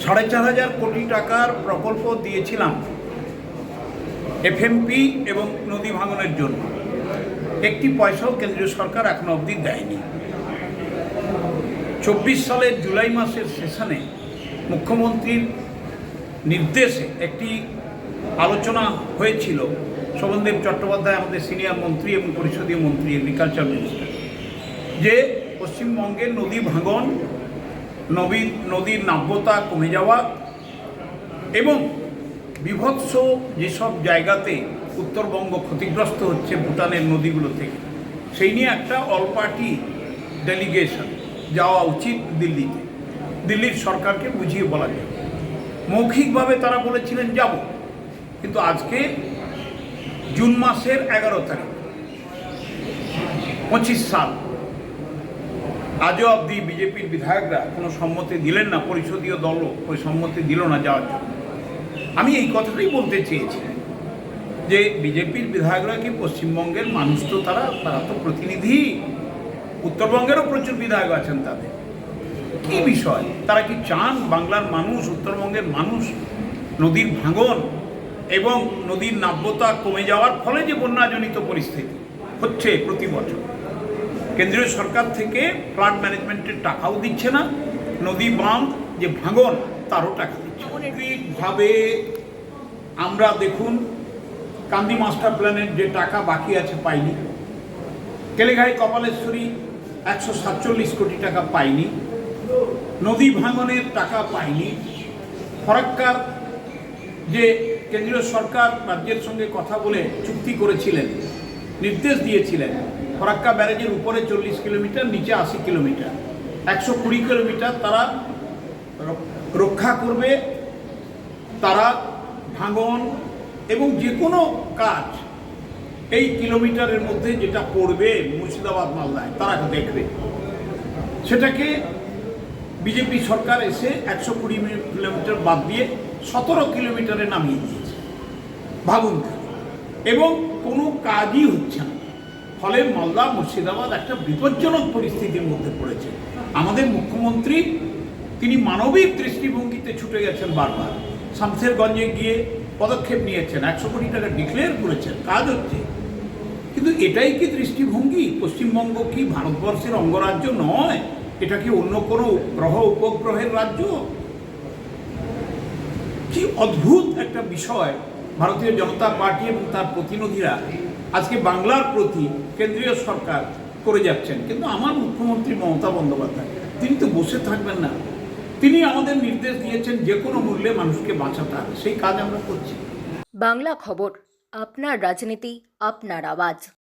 4,500 কোটি টাকার প্রকল্প দিয়েছিলাম এফএমপি এবং নদী ভাঙনের জন্য। একটি পয়সাও কেন্দ্রীয় সরকার এখনো অবধি দেয়নি। 24 সালের জুলাই মাসের সেশনে মুখ্যমন্ত্রীর নির্দেশে একটি আলোচনা হয়েছিল। শোভনদেব চট্টোপাধ্যায় আমাদের সিনিয়র মন্ত্রী এবং পরিষদীয় মন্ত্রী, এগ্রিকালচার মিনিস্টার, যে পশ্চিমবঙ্গের নদী ভাঙন, নদীর নাব্যতা কমে যাওয়া এবং বিভৎস যেসব জায়গাতে উত্তরবঙ্গ ক্ষতিগ্রস্ত হচ্ছে ভুটানের নদীগুলো থেকে, সেই নিয়ে একটা অল পার্টি ডেলিগেশন যাওয়া উচিত দিল্লিতে। দিল্লির সরকারকে বুঝিয়ে বলা যায়। মৌখিকভাবে তারা বলেছিলেন যাব, কিন্তু আজকে জুন মাসের 11 তারিখ 25 সাল, আজও অবধি বিজেপির বিধায়করা কোনো সম্মতি দিলেন না, পরিষদীয় দলও ওই সম্মতি দিল না যাওয়ার জন্য। আমি এই কথাটাই বলতে চেয়েছি যে বিজেপির বিধায়করা কি পশ্চিমবঙ্গের মানুষ? তো তারা তো প্রতিনিধি। উত্তরবঙ্গেরও প্রচুর বিধায়ক আছেন। তাদের কি বিষয়? তারা কি চান বাংলার মানুষ, উত্তরবঙ্গের মানুষ নদীর ভাঙন এবং নদীর নাব্যতা কমে যাওয়ার ফলে যে বন্যাজনিত পরিস্থিতি হচ্ছে প্রতি বছর, কেন্দ্রীয় সরকার থেকে ফ্লাড ম্যানেজমেন্টের টাকাও দিচ্ছে না, নদী বাঁধ যে ভাঙন তারও টাকা দিচ্ছে ভাবে। আমরা দেখুন, কান্দি মাস্টার প্ল্যানের যে টাকা বাকি আছে পাইনি, কেলেঘাই কপালেশ্বরী 147 কোটি টাকা পাইনি, নদী ভাঙনের টাকা পাইনি, ফরাক্কার যে কেন্দ্রীয় সরকার রাজ্যের সঙ্গে কথা বলে চুক্তি করেছিলেন, নির্দেশ দিয়েছিলেন ফরাক্কা ব্যারেজের উপরে 40 কিলোমিটার, নিচে 80 কিলোমিটার, 120 কিলোমিটার তারা রক্ষা করবে। তারা ভাঙন এবং যে কোনো কাজ এই কিলোমিটারের মধ্যে যেটা পড়বে মুর্শিদাবাদ মালদায় তারা দেখবে। সেটাকে বিজেপি সরকার এসে 120 কিলোমিটার বাদ দিয়ে 17 কিলোমিটারে নামিয়ে দিয়েছে ভাঙন, এবং কোনো কাজই হচ্ছে না। ফলে মালদা মুর্শিদাবাদ একটা বিপজ্জনক পরিস্থিতির মধ্যে পড়েছে। আমাদের মুখ্যমন্ত্রী তিনি মানবিক দৃষ্টিভঙ্গিতে ছুটে গেছেন, বারবার শামসেরগঞ্জে গিয়ে পদক্ষেপ নিয়েছেন, 100 কোটি টাকা ডিক্লেয়ার করেছেন, কাজ হচ্ছে। কিন্তু এটাই কি দৃষ্টিভঙ্গি? পশ্চিমবঙ্গ কি ভারতবর্ষের অঙ্গরাজ্য নয়? এটা কি অন্য কোনো গ্রহ উপগ্রহের রাজ্য? কি অদ্ভুত একটা বিষয় ভারতীয় জনতা পার্টি এবং তার প্রতিনিধিরা আজকে বাংলার প্রতি কেন্দ্রীয় সরকার করে যাচ্ছেন। কিন্তু আমার মুখ্যমন্ত্রী মমতা বন্দ্যোপাধ্যায় তিনি তো বসে থাকবেন না। তিনি আমাদের নির্দেশ দিয়েছেন যে কোনো মূল্যে মানুষকে বাঁচাতে হবে, সেই কাজ আমরা করছি। বাংলা খবর, আপনার রাজনীতি, আপনার আওয়াজ।